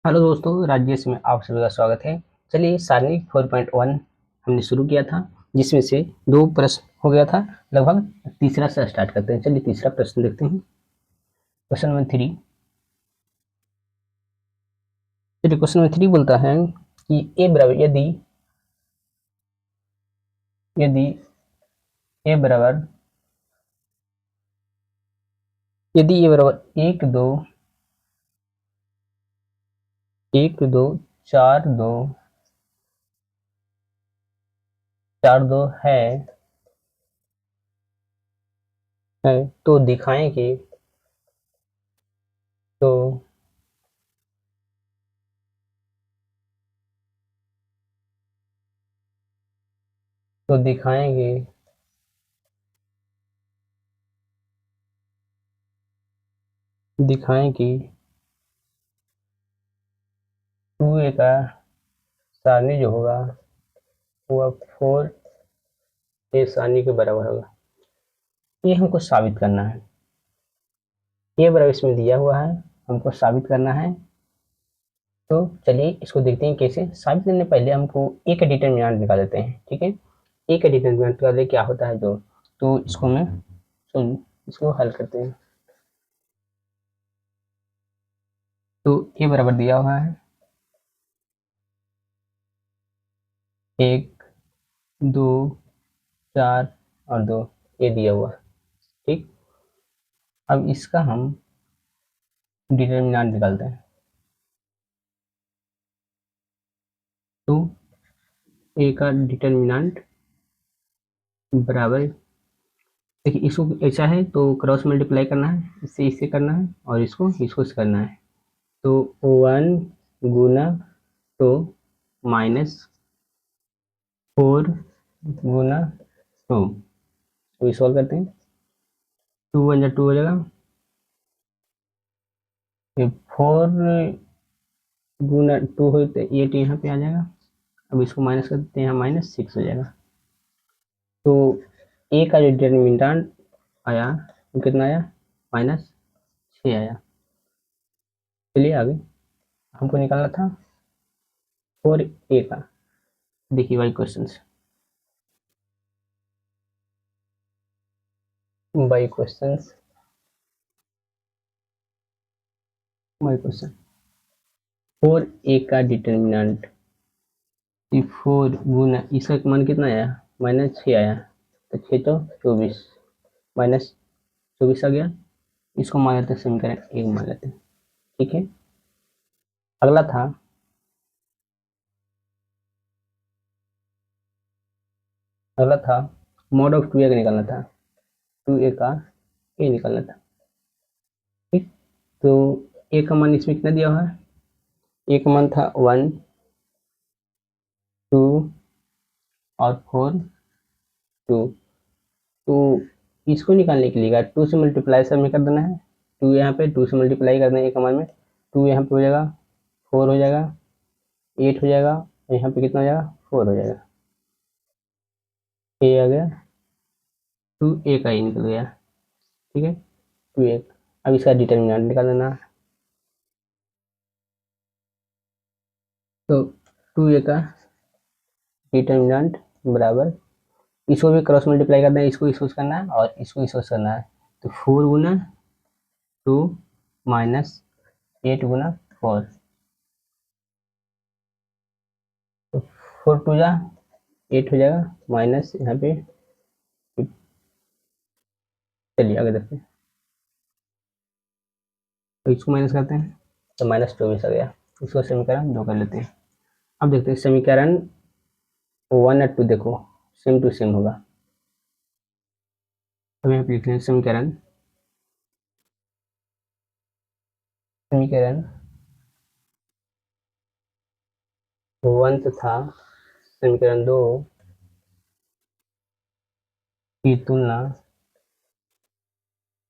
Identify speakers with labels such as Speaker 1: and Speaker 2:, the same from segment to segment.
Speaker 1: Hello दोस्तों, राजेश में आप सभी का स्वागत है। चलिए, सारणी 4.1 हमने शुरू किया था, जिसमें से दो प्रश्न हो गया था। लगभग तीसरा से स्टार्ट करते हैं। चलिए, तीसरा प्रश्न देखते हैं। Question number 3। चलिए, क्वेश्चन नंबर 3 बोलता है कि ए बराबर यदि यदि ए बराबर यदि ए बराबर एक दो चार दो है तो दिखाएं कि तो तो दिखाएंगे दिखाएं कि 2a का सारणी जो होगा वह 4a सारणी के बराबर होगा। ये हमको साबित करना है। ये बराबर इसमें दिया हुआ है, हमको साबित करना है। तो चलिए इसको देखते हैं कैसे साबित करने। पहले हमको ए का डिटरमिनेंट निकाल लेते हैं। ठीक है, ए का डिटरमिनेंट निकाले क्या होता है जो, तो इसको हल करते हैं। तो ए बराबर दिया हुआ है 1 2 4 और 2, ये दिया हुआ है। ठीक, अब इसका हम डिटरमिनेंट निकालते हैं। तो ए का डिटरमिनेंट बराबर, देखिए इसको ऐसा है तो क्रॉस मल्टीप्लाई करना है, इससे करना है और इसको से करना है। तो 1 गुना 2 माइनस 4 गुना 2, तो सॉल्व करते हैं। 2 हो जाएगा, फिर 4 गुना 2 हो तो 8 यहाँ पे आ जाएगा। अब इसको माइनस करते हैं, यहाँ -6 हो जाएगा। तो ए का जो डिटरमिनेंट आया वो कितना आया, -6 आया। चलिए आगे हमको निकालना था 4a का। देखिए why question by question by question 4a का डिटरमिनेंट 4 गुना इसका मान कितना आया, -6 आया। तो 6 तो 24, -24 आ गया। इसको मान लेते हैं समीकरण 1 मान लेते हैं। ठीक है, अगला था मॉड ऑफ 2a का निकालना था। 2a का ए निकालना था। ठीक, तो ए का मान इसमें कितना दिया हुआ है, ए का मान था 1 2 और 4 2। तो इसको निकालने के लिए 2 से मल्टीप्लाई सब में कर देना है। 2 यहाँ पे 2 से मल्टीप्लाई कर देना है एक मान में। 2 यहाँ पे हो जाएगा 4 हो जाएगा, 8 हो जाएगा, यहाँ पे कितना हो जाएगा 4 हो जाएगा। ए आ गया, 2a का ही निकल गया। ठीक है, 2a। अब इसका डिटरमिनेंट निकाल देना। तो 2a का डिटरमिनेंट बराबर, इसको भी क्रॉस मल्टीप्लाई करना है, इसको करना है और इसको करना है। तो 4 गुना 2 माइनस 8 गुना 4, तो 4 टू जा 8 हो जाएगा, माइनस यहाँ पे। चलिए आगे देखते हैं। तो इसको माइनस करते हैं तो -24 आ गया। इसको समीकरण 2 कर लेते हैं। अब देखते हैं समीकरण 1 और 2, देखो सेम टू सेम होगा। तो यहाँ पे लिखते हैं समीकरण समीकरण 1 तथा समीकरण 2 की तुलना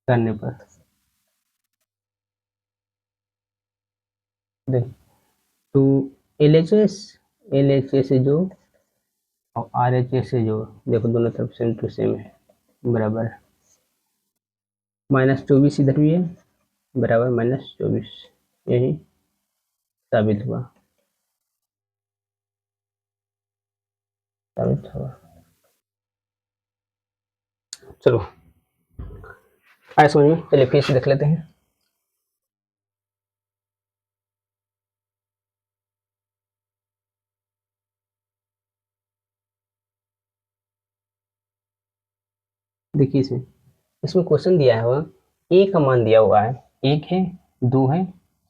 Speaker 1: करने पर देख, तो एल एच एस से जो और RHS से जो, देखो दोनों तरफ सेम टू सेम है, बराबर। -24 इधर भी है, बराबर -24, यही साबित हुआ, साबित हुआ। चलो आए समझ में, चलिए फिर से देख लेते हैं। देखिए इसमें इसमें क्वेश्चन दिया है हुआ ए का मान दिया हुआ है, 1 है, 2 है,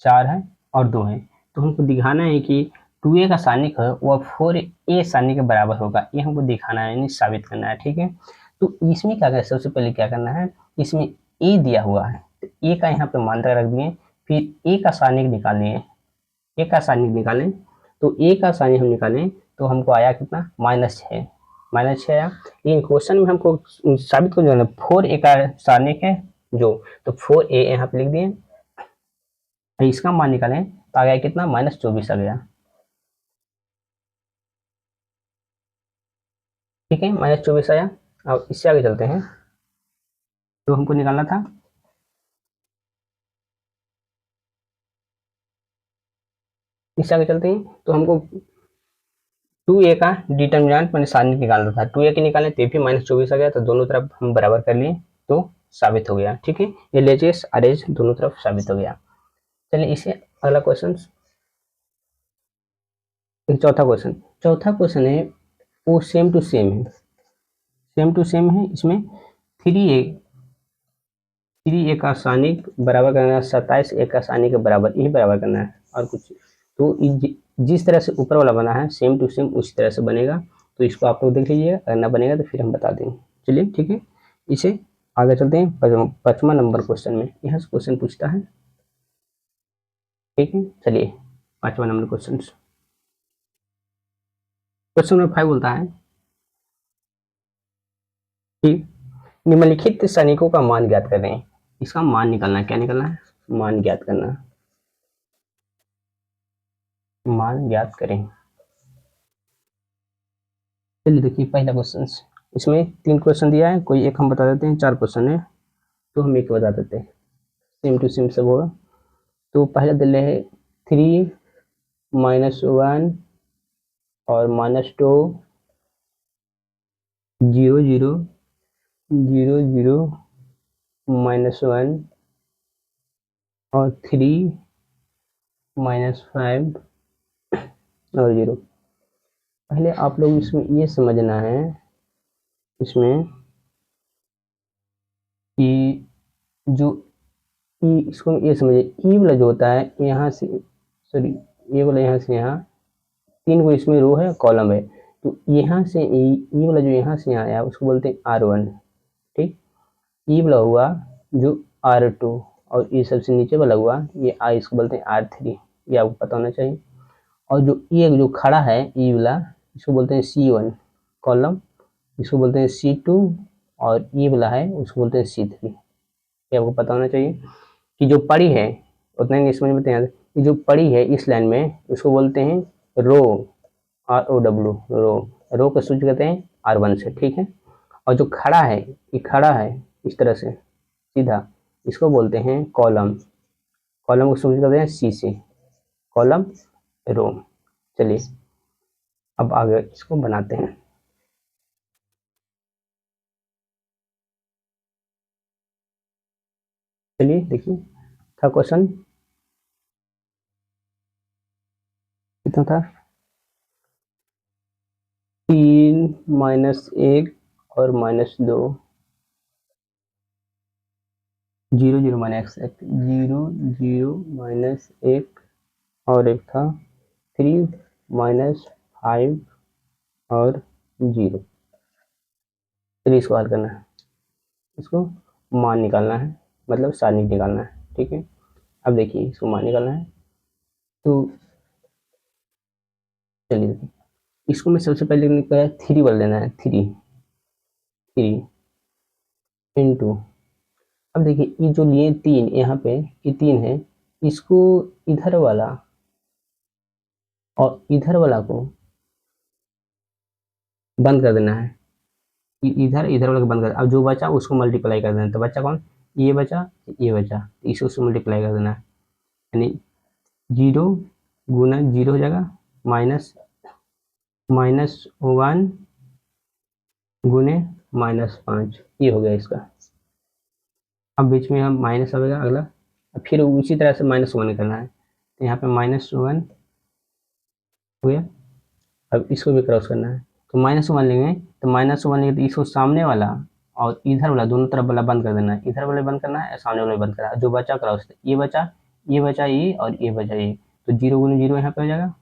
Speaker 1: 4 है और 2 है। तो हमको दिखाना है कि 2a का सानिक है वह 4a सानिक के बराबर होगा, ये हमको दिखाना है, यानी साबित करना है। ठीक है, तो इसमें क्या करना है, सबसे पहले क्या करना है, इसमें a दिया हुआ है तो a का यहाँ पे मान तक रख दिए, फिर a का सानिक निकालिए, a का सानिक निकालें, तो a का सानिक हम निकालें तो हमको आया कितना, -6, -6 आया। लेकिन क्वेश्चन में हमको साबित कर देना 4a का सानिक है जो, तो 4a यहाँ पे लिख दिए, इसका मान निकालें तो आ गया कितना, -24 आ गया। ठीक है, -24 आया। अब इससे आगे चलते हैं, तो हमको निकालना था, इससे आगे चलते हैं तो हमको 2a का डिटर्मिनेंट मैंने सानिक निकालना था, 2a के निकालें तो भी -24 आ गया, तो दोनों तरफ हम बराबर कर लिए तो साबित हो गया। ठीक है, LHS RH दोनों तरफ साबित हो गया। चलिए इसे अगला क्वेश्चन, चौथा क्वेश्चन है वो सेम टू सेम है, सेम टू सेम है। इसमें 3a का सानिक बराबर करना है 27a का सानिक के बराबर, यही बराबर करना है और कुछ। तो जिस तरह से ऊपर वाला बना है सेम टू सेम उसी तरह से बनेगा, तो इसको आप लोग देख लीजिएगा, अगर ना बनेगा तो फिर हम बता देंगे। चलिए ठीक है, इसे आगे चलते हैं 5वां नंबर क्वेश्चन में, यहाँ से क्वेश्चन पूछता है। ठीक है, चलिए 5वां नंबर क्वेश्चन नंबर 5 बोलता है कि निम्नलिखित सैनिकों का मान ज्ञात करें। इसका मान निकालना है, क्या निकालना है, मान ज्ञात करना है, मान ज्ञात करें। चलिए देखिए पहला क्वेश्चन, इसमें 3 क्वेश्चन दिया है, कोई एक हम बता देते हैं, 4 क्वेश्चन है तो हम एक बता देते हैं, सेम टू सेम सब होगा। तो पहला दिले है 3 -1 और -2 0 0 0 0 -1 और 3 -5 और 0। पहले आप लोग इसमें ये समझना है इसमें कि जो इसको ये समझिए, ई वाला जो होता है यहाँ से, सॉरी ये वाला यहाँ से यहाँ 3 को इसमें रो है, कॉलम है, तो यहाँ से ई वाला जो यहाँ से यहाँ आया उसको बोलते हैं R1। ठीक, ई वाला हुआ जो R2 और ये सबसे नीचे वाला हुआ ये आई, इसको बोलते हैं R3, ये आपको पता होना चाहिए। और जो ये जो खड़ा है ई वाला इसको बोलते हैं C1 कॉलम, इसको बोलते हैं C2 और ई वाला है उसको बोलते हैं C3, ये आपको पता होना चाहिए। कि जो पड़ी है उतना ही समझ में यहाँ, जो पड़ी है इस लाइन में उसको बोलते हैं रो, ROW, रो का सूची कहते हैं R1 से। ठीक है, और जो खड़ा है, ये खड़ा है इस तरह से सीधा, इसको बोलते हैं कॉलम, कॉलम को सूची कहते हैं C से, कॉलम रो। चलिए अब आगे इसको बनाते हैं। चलिए देखिए था क्वेश्चन कितना था, 3 -1 और -2 0 0 -1 0 0 -1 और एक था 3 -5 और 0। चलिए इसको हल करना है, इसको मान निकालना है, मतलब सारणिक निकालना है। ठीक है, अब देखिए इसको मान निकालना है, तो चलिए देखिए इसको मैं सबसे पहले 3 बोल देना है, 3 इंटू, अब देखिए ये जो लिए 3 यहाँ पे ये 3 है, इसको इधर वाला और इधर वाला को बंद कर देना है, इधर इधर वाला को बंद कर, अब जो बचा उसको मल्टीप्लाई कर देना, तो बचा कौन, ये बचा, ये बचा, इसको उससे मल्टीप्लाई कर देना है, यानी 0 गुना 0 हो जाएगा, माइनस -1 गुने -5, ये हो गया इसका। अब बीच में हम माइनस आएगा अगला, फिर उसी तरह से -1 करना है, तो यहाँ पे -1 हो गया। अब इसको भी क्रॉस करना है, तो -1 लेंगे, तो -1 लेंगे तो इसको सामने वाला और इधर वाला दोनों तरफ वाला बंद कर देना है, इधर वाला बंद करना है, सामने वाला बंद करना है, जो बचा क्रॉस, ये बचा ये और ये बचा ये, तो 0 गुने 0 यहाँ पे हो जाएगा,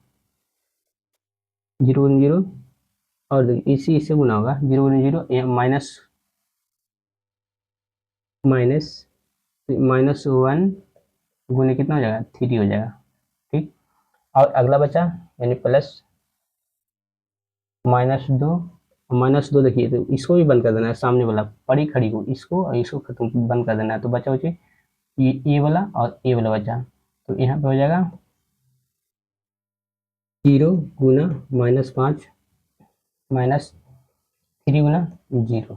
Speaker 1: 0 गुने 0, और देखिए इसी इससे गुना होगा, 0 गुने 0 -1 गुने कितना हो जाएगा, 3 हो जाएगा, ठीक। और अगला बचा यानी प्लस -2, -2 देखिए, तो इसको भी बंद कर देना है, सामने वाला पड़ी खड़ी को, इसको और इसको खत्म बंद कर देना है, तो बचा बचे ये वाला और ये वाला बचा, तो यहाँ पे हो जाएगा 0 गुना -5 -3 गुना 0।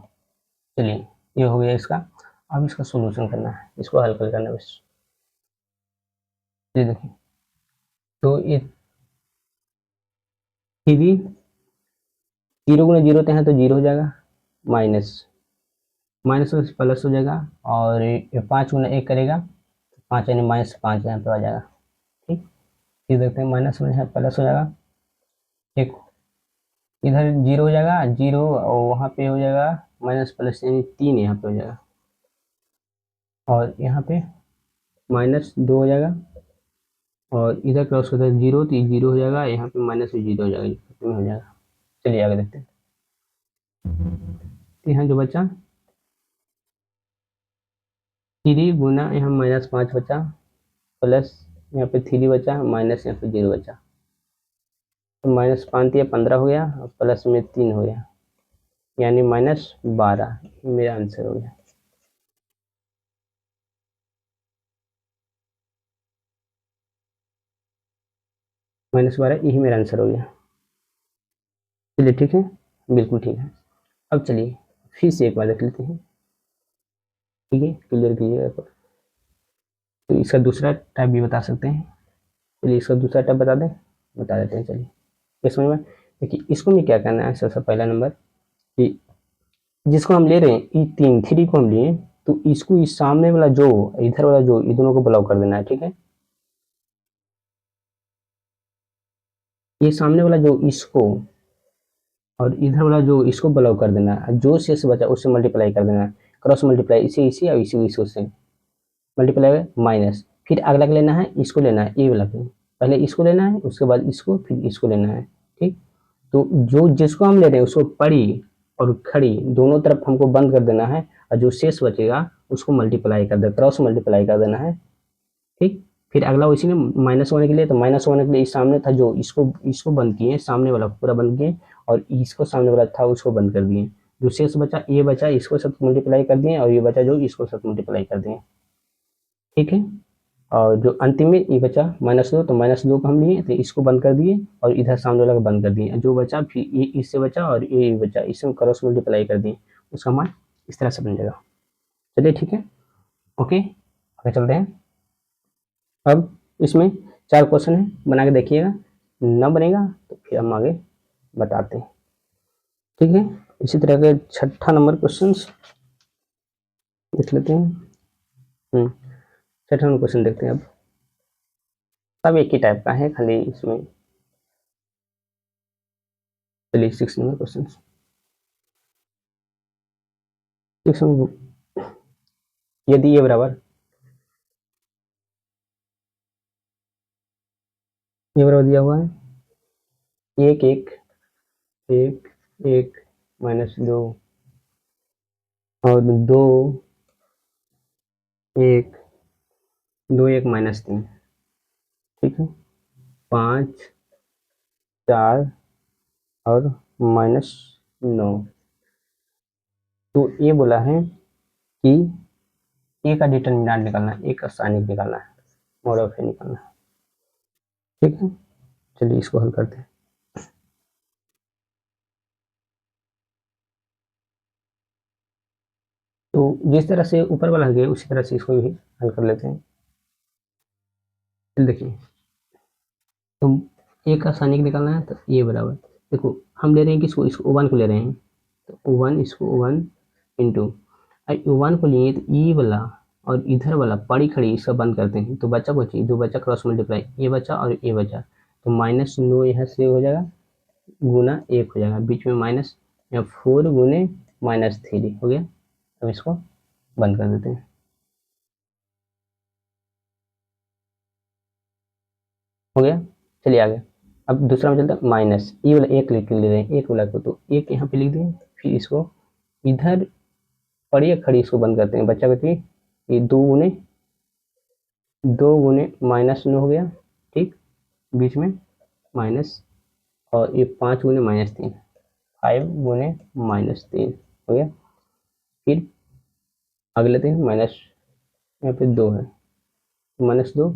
Speaker 1: चलिए ये हो गया इसका। अब इसका सोल्यूशन करना है, इसको हल कर करना है बस। ये देखिए, तो ये 3 0 गुना 0 है तो 0 हो जाएगा, माइनस माइनस में प्लस हो जाएगा, और ये 5 गुना 1 करेगा, 5 यानी -5 यहाँ पे आ जाएगा, ठीक। ये देखते हैं माइनस में है प्लस हो जाएगा, एक इधर 0 हो जाएगा 0, और वहाँ पे हो जाएगा माइनस प्लस यानी 3 यहाँ पे हो जाएगा, और यहाँ पे -2 हो जाएगा, और इधर क्रॉस करता है 0 तो ये 0 हो जाएगा, यहाँ पे माइनस में 0 हो जाएगा, ये हो जाएगा। चलिए आगे देखते हैं, तो यहाँ जो बचा 3 गुना यहाँ -5 बचा, प्लस यहाँ पे 3 बचा, माइनस यहाँ पे 0 बचा, तो -5 या 15 हो गया, और प्लस में 3 हो गया, यानी -12 मेरा आंसर हो गया। -12 यही मेरा आंसर हो गया। चलिए ठीक है, बिल्कुल ठीक है। अब चलिए फिर से एक बार देख लेते हैं, ठीक है, क्लियर कीजिएगा। तो इसका दूसरा टाइप भी बता सकते हैं, चलिए इसका दूसरा टाइप बता देते हैं। चलिए ये समझ में, देखिए इसको में क्या करना है, सबसे पहला नंबर कि जिसको हम ले रहे हैं ई 3 को हम लिए, तो इसको इस सामने वाला जो इधर वाला जो, इन दोनों को ब्लॉक कर देना है, ठीक है। ये सामने वाला जो इसको और इधर वाला जो इसको ब्लॉक कर देना है, जो शेष बचा उससे मल्टीप्लाई कर देना है, क्रॉस मल्टीप्लाई इसी और इसी से मल्टीप्लाई माइनस, फिर अगला लेना है, इसको लेना है, ये वाला पहले इसको लेना है, उसके बाद इसको, फिर इसको लेना है, ठीक। तो जो जिसको हम ले रहे हैं उसको पड़ी और खड़ी दोनों तरफ हमको बंद कर देना है, और जो शेष बचेगा उसको मल्टीप्लाई कर दे, क्रॉस मल्टीप्लाई कर देना है, ठीक। फिर अगला उसी में माइनस होने के लिए, तो माइनस होने के लिए इस सामने था जो इसको इसको बंद किए, सामने वाला पूरा बंद किए, और इसको सामने वाला था उसको बंद कर दिए, जो शेष बचा ये बचा, इसको सब मल्टीप्लाई कर दिए, और ये बचा जो इसको सब मल्टीप्लाई कर दिए, ठीक है। और जो अंतिम में ये बचा -2, तो -2 को हम लिए तो इसको बंद कर दिए, और इधर सामने वाला को बंद कर दिए, जो बचा फिर ये इससे बचा और ये बचा, इसमें क्रॉस मल्टीप्लाई कर दिए, उसका मान इस तरह से बन जाएगा। चलिए ठीक है, ओके आगे चलते हैं। अब इसमें 4 क्वेश्चन है, बना के देखिएगा, न बनेगा तो फिर हम आगे बताते हैं, ठीक है। इसी तरह के 6ठा नंबर क्वेश्चन देख लेते हैं। 6ठा नंबर क्वेश्चन देखते हैं। अब सब एक ही टाइप का है, खाली इसमें चलिए 6 नंबर क्वेश्चन। 6 नंबर, यदि ये बराबर दिया हुआ है 1 1 1 1 -2 और 2 1 2 1 -3, ठीक है, 5 4 और -9। तो ये बोला है कि ए का डिटर्मिनेंट निकालना है, ए का स्थानिक निकालना है, मोड ऑफ ए निकालना है, ठीक है। चलिए इसको हल करते हैं। तो जिस तरह से ऊपर वाला हल गया उसी तरह से इसको भी हल कर लेते हैं। देखिए तो ए का सानी का निकालना है, तो ए बराबर, देखो हम ले रहे हैं कि इसको वन को ले रहे हैं, तो वन, इसको वन इंटू, वन को लिए तो ई वाला और इधर वाला पड़ी खड़ी इसका बंद करते हैं, तो बच्चा को चाहिए, जो बच्चा क्रॉस मल्टीप्लाई, ये बच्चा और ये बच्चा, तो माइनस 9 यहाँ से हो जाएगा, गुना 1 हो जाएगा, बीच में माइनस, या 4 गुने -3 हो गया। अब इसको बंद कर देते हैं, हो गया। चलिए आगे, अब दूसरा में चलता है माइनस, ये वाला एक लिख ले रहे हैं, एक वाला को, तो एक यहाँ पे लिख दें, फिर इसको इधर पड़ी खड़ी इसको बंद करते हैं, बच्चा को ये 2 गुने -9 हो गया, ठीक, बीच में माइनस, और ये 5 गुने -3, 5 गुने -3 हो गया। फिर आगे लेते हैं माइनस, यहाँ पे 2 है, -2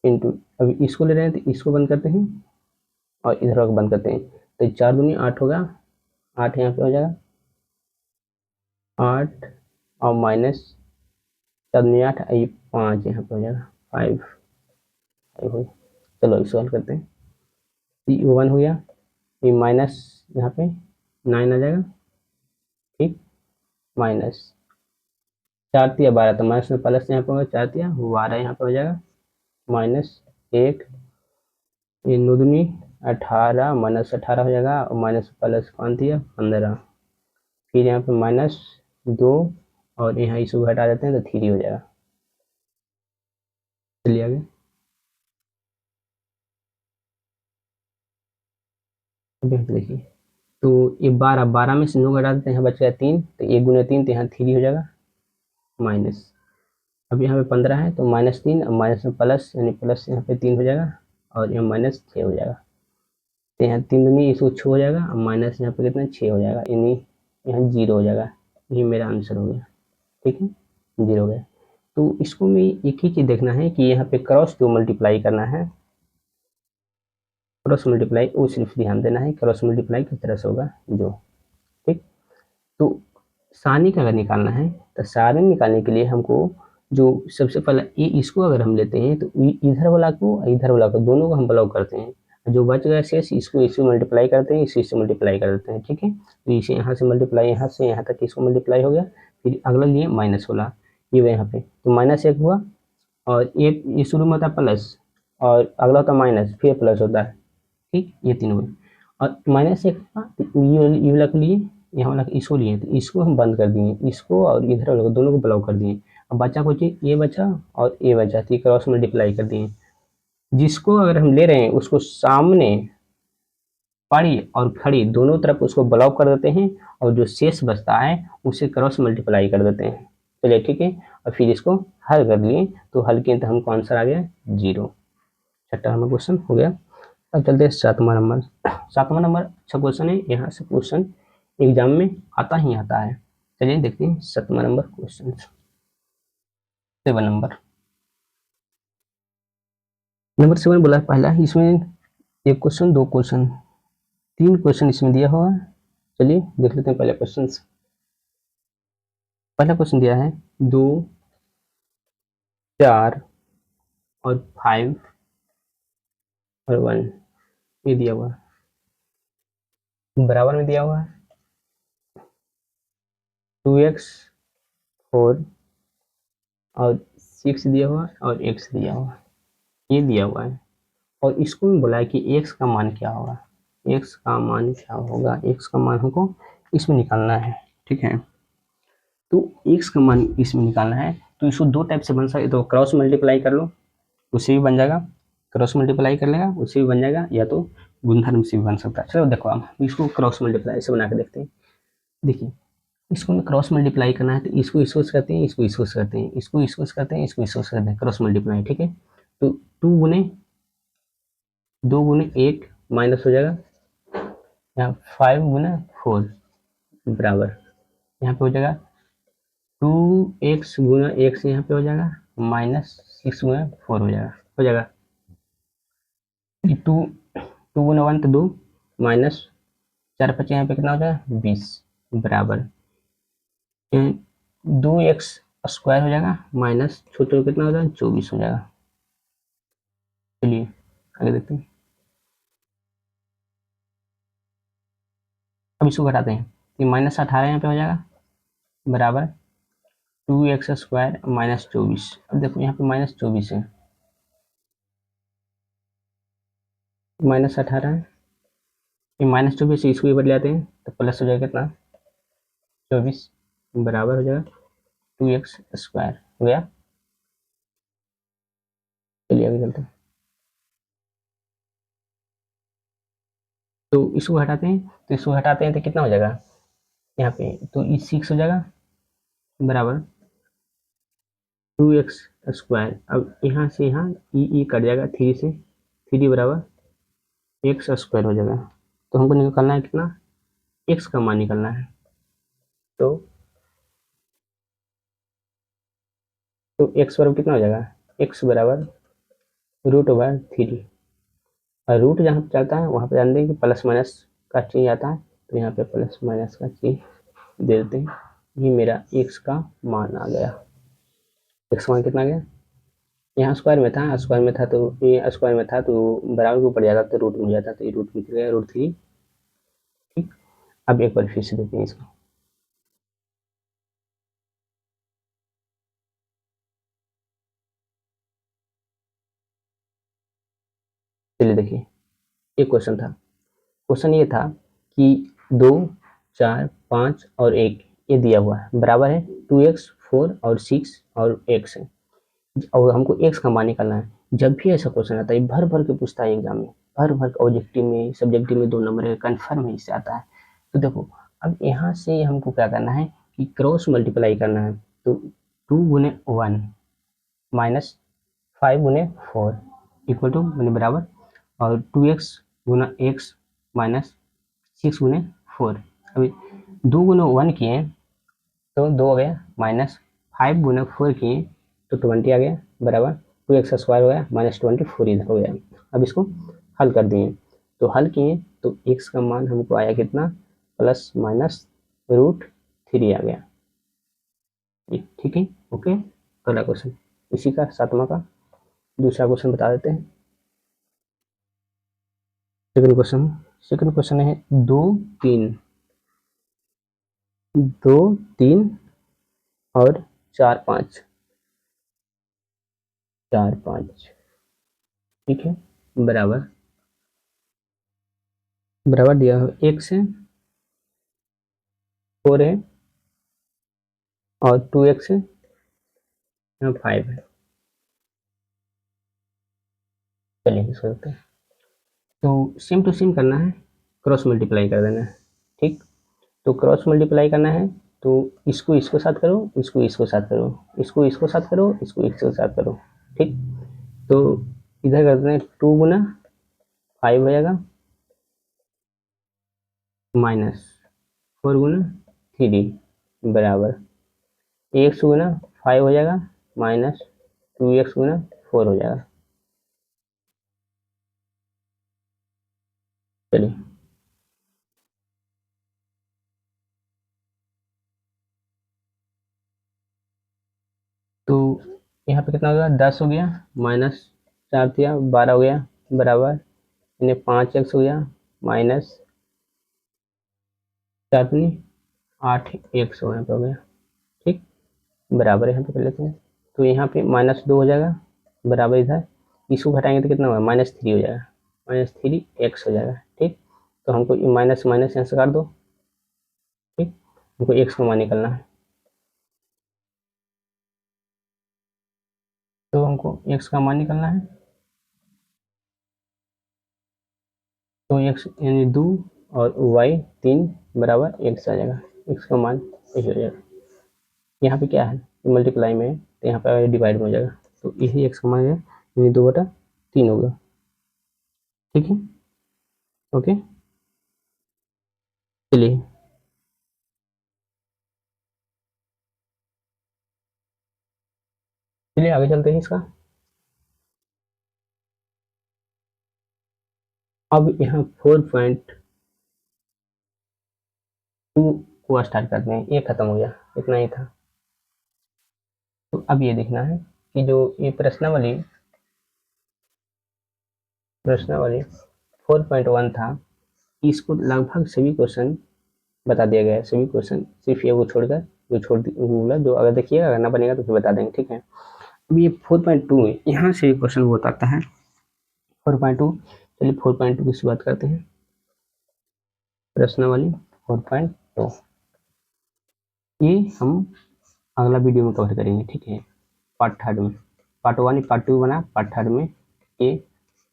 Speaker 1: इंटू, अभी इसको ले रहे हैं तो इसको बंद करते हैं और इधर को बंद करते हैं, तो 4 दूनी 8 होगा, 8 यहाँ पे हो जाएगा, 8 और माइनस 4 दूनी 8, ये 5 यहाँ पे हो जाएगा, 5 हो गया। चलो इसको हल करते हैं, ये 1 हो गया, ये माइनस यहाँ पे 9 आ जाएगा, ठीक, माइनस 4 तिया 12, तो माइनस में प्लस यहाँ पे होगा, 4 तिया 12 यहाँ पे हो जाएगा, -1, ये 9 दूनी 18, -18 हो जाएगा, और माइनस प्लस 5 तिया 15, फिर यहाँ पे -2, और यहाँ इसको घटा देते हैं तो 3 हो जाएगा। चलिए आगे, देखिए, तो ये 12 में से 9 घटा देते हैं, यहाँ बच गया 3, तो 1 गुना 3, तो यहाँ 3 हो जाएगा, माइनस, अब यहाँ पे 15 है, तो -3 और माइनस में प्लस, यानी प्लस यहाँ पे 3 हो जाएगा, और यहाँ -6 हो जाएगा, तो यहाँ 3 दूनी इसको 6 हो जाएगा, और माइनस यहाँ पे कितना 6 हो जाएगा, यानी यहाँ 0 हो जाएगा। ये मेरा आंसर हो गया, ठीक है, 0 हो गया। तो इसको में एक ही चीज़ देखना है कि यहाँ पे क्रॉस जो मल्टीप्लाई करना है, क्रॉस मल्टीप्लाई वो सिर्फ ध्यान देना है, क्रॉस मल्टीप्लाई किस तरह से होगा, जो, ठीक। तो सानी का अगर निकालना है, तो सानी निकालने के लिए हमको जो सबसे पहला ये, इसको अगर हम लेते हैं तो इधर वाला को दोनों को हम ब्लॉक करते हैं, जो बच गया शेष इसको इससे मल्टीप्लाई करते हैं, इससे मल्टीप्लाई कर देते हैं, ठीक है। तो इसे यहाँ से मल्टीप्लाई, यहाँ से यहाँ तक इसको मल्टीप्लाई हो गया, फिर अगला लिए माइनस वाला, ये यहाँ पे तो -1 हुआ, और एक ये शुरू में होता है प्लस, और अगला होता है माइनस, फिर प्लस होता है, ठीक, ये तीन हुए, और -1 ये वाला को लिए, यहाँ वाला इसको लिए, तो इसको हम बंद कर दिए, इसको और इधर वाले को दोनों को ब्लॉक कर दिए। अब बच्चा को चाहिए ये बचा और ये बचा, तो क्रॉस मल्टीप्लाई कर दिए, जिसको अगर हम ले रहे हैं उसको सामने पड़ी और खड़ी दोनों तरफ उसको ब्लॉक कर देते हैं, और जो शेष बचता है उसे क्रॉस मल्टीप्लाई कर देते हैं। चलिए ठीक है, और फिर इसको हल कर लिए, तो हल किए तो हमको आंसर आ गया 0। छठा नंबर क्वेश्चन हो गया। अब चलते हैं 7वां नंबर। 7वां नंबर अच्छा क्वेश्चन है, यहाँ से क्वेश्चन एग्जाम में आता ही आता है। चलिए देखते हैं 7वां नंबर क्वेश्चन। 7 नंबर 7 बोला पहला, इसमें एक क्वेश्चन, दो क्वेश्चन, 3 क्वेश्चन इसमें दिया हुआ है। चलिए देख लेते हैं पहले क्वेश्चन। पहला क्वेश्चन दिया है 2, 4 और 5 और 1, ये दिया हुआ है, बराबर में दिया हुआ है 2x 4 और 6 दिया हुआ है और x दिया हुआ है, ये दिया हुआ है। और इसको भी बोला है कि x का मान क्या होगा, x का मान क्या होगा, x का मान हमको इसमें निकालना है, ठीक है। तो x का मान इसमें निकालना है, तो इसको दो टाइप से बन सकते, तो क्रॉस मल्टीप्लाई कर लो उससे भी बन जाएगा, क्रॉस मल्टीप्लाई कर लेगा उससे भी बन जाएगा, या तो गुणधर्म से भी बन सकता है। चलो देखो हम इसको क्रॉस मल्टीप्लाई से बना के देखते हैं। देखिए इसको क्रॉस मल्टीप्लाई करना है, तो इसको इसको करते हैं, इसको इसको करते हैं, इसको इसको करते हैं, इसको इसको करते हैं, क्रॉस मल्टीप्लाई, ठीक है। तो 2 गुने 1 माइनस हो जाएगा, यहाँ 5 गुना 4 बराबर, यहाँ पे हो जाएगा 2x गुना x यहाँ पे हो जाएगा, -6 गुना 4 हो जाएगा 2 गुना 1 तो 2, माइनस 4 5 यहाँ पे कितना हो जाएगा 20 बराबर 2x स्क्वायर हो जाएगा, माइनस छोटे कितना हो जाएगा 24 हो जाएगा। चलिए आगे देखते हैं। अब इसको घटाते हैं, ये -18 यहाँ पे हो जाएगा बराबर 2x² -24। अब देखो यहाँ पे -24 है, -18 है, ये -24 से इसको ऊपर ले आते हैं तो प्लस हो जाएगा कितना 24 बराबर हो जाएगा 2x² हो गया। चलिए आगे चलते हैं। तो इसको हटाते हैं, तो इसको हटाते हैं तो कितना हो जाएगा यहाँ पे, तो ये 6 हो जाएगा बराबर 2x²। अब यहाँ से यहाँ ई कट जाएगा 3 से, 3 बराबर x² हो जाएगा। तो हमको निकालना है कितना, x का मान निकालना है। तो x बराबर कितना हो जाएगा, x बराबर √/3। और रूट जहाँ पे चलता है वहाँ पे जान दें कि प्लस माइनस का चिन्ह आता है, तो यहाँ पे प्लस माइनस का चिन्ह दे देते हैं। ये मेरा x का मान आ गया। x का मान कितना आ गया, यहाँ स्क्वायर में था, स्क्वायर में था तो ये स्क्वायर में था तो बराबर के ऊपर जाता तो रूट में जाता, तो ये रूट में चल गया √3। ठीक, अब एक बार फिर से देखते हैं इसको। चलिए देखिए, एक क्वेश्चन था, क्वेश्चन ये था कि 2, 4, 5 और 1 ये दिया हुआ है, बराबर है 2x, 4 और 6 और x है, और हमको x का मान निकालना है। जब भी ऐसा क्वेश्चन आता है भर भर के पूछता है एग्जाम में, भर भर ऑब्जेक्टिव में, सब्जेक्टिव में 2 नंबर है, कन्फर्म है इससे आता है। तो देखो अब यहाँ से हमको क्या करना है कि क्रॉस मल्टीप्लाई करना है। तो 2 गुने 1 माइनस 5 गुने 4 इक्वल टू मैंने बराबर, और 2x गुना x माइनस 6 गुने 4। अभी 2 गुना 1 किए तो 2 आ गया, माइनस 5 गुना 4 किए तो 20 आ गया बराबर 2x² हो गया -24 इधर हो गया। अब इसको हल कर दिए, तो हल किए तो x का मान हमको आया कितना, प्लस माइनस √3 आ गया। ठीक है, ओके। अगला क्वेश्चन इसी का 7वां का दूसरा क्वेश्चन बता देते हैं। सेकंड क्वेश्चन है 2, 3 और 4, 5 4, 5 ठीक है बराबर बराबर दिया हो 1 से 4 है और 2x है, यहाँ 5 है। चलिए इसको करते हैं, तो सेम टू सेम करना है, क्रॉस मल्टीप्लाई कर देना है। ठीक, तो क्रॉस मल्टीप्लाई करना है तो इसको इसको साथ करो, इसको इसको साथ करो, इसको इसको साथ करो, इसको इसको साथ करो। ठीक, तो इधर करते हैं 2 गुना 5 हो जाएगा माइनस 4 गुना 3 बराबर 1 गुना 5 हो जाएगा माइनस 2x गुना 4 हो जाएगा। चलिए तो यहाँ पे कितना हो गया, 10 हो गया माइनस 4 दिया 12 हो गया बराबर इन्हें 5x हो गया माइनस 4 दूनी 8x हो गया। ठीक, बराबर यहाँ पे कर लेते हैं, तो यहाँ पे -2 हो जाएगा बराबर, इधर इसको घटाएंगे तो कितना होगा -3 हो जाएगा, -3x हो जाएगा। ठीक, तो हमको माइनस माइनस यहाँ से काट दो। ठीक, हमको x का मान निकलना है, तो हमको x का मान निकलना है, तो x यानी 2 और y 3 बराबर x आ जाएगा, x का मान यही हो जाएगा। यहाँ पे क्या है मल्टीप्लाई में है तो यहाँ पे डिवाइड में हो जाएगा, तो यही x का मान है यानी 2/3 होगा। ठीक है, ओके। चलिए चलिए आगे चलते हैं इसका। अब यहाँ 4.2 को स्टार्ट करते हैं, ये खत्म हो गया, इतना ही था। तो अब ये देखना है कि जो ये प्रश्नावली प्रश्नावली 4.1 था, इसको लगभग सभी क्वेश्चन बता दिया गया है, सभी क्वेश्चन सिर्फ ये वो छोड़कर जो अगर देखिएगा अगर ना बनेगा तो फिर बता देंगे, ठीक है। अब ये 4.2 है, यहाँ से क्वेश्चन बहुत आता है 4.2। चलिए 4.2 की शुरुआत करते हैं। प्रश्नावली 4.2 ये हम अगला वीडियो में कवर करेंगे, ठीक है। पार्ट थर्ड में, पार्ट 1 पार्ट 2 बना, पार्ट थर्ड में ये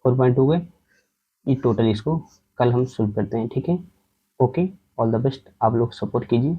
Speaker 1: 4.2 के ये टोटल इसको कल हम शुरू करते हैं, ठीक है। ओके, ऑल द बेस्ट, आप लोग सपोर्ट कीजिए।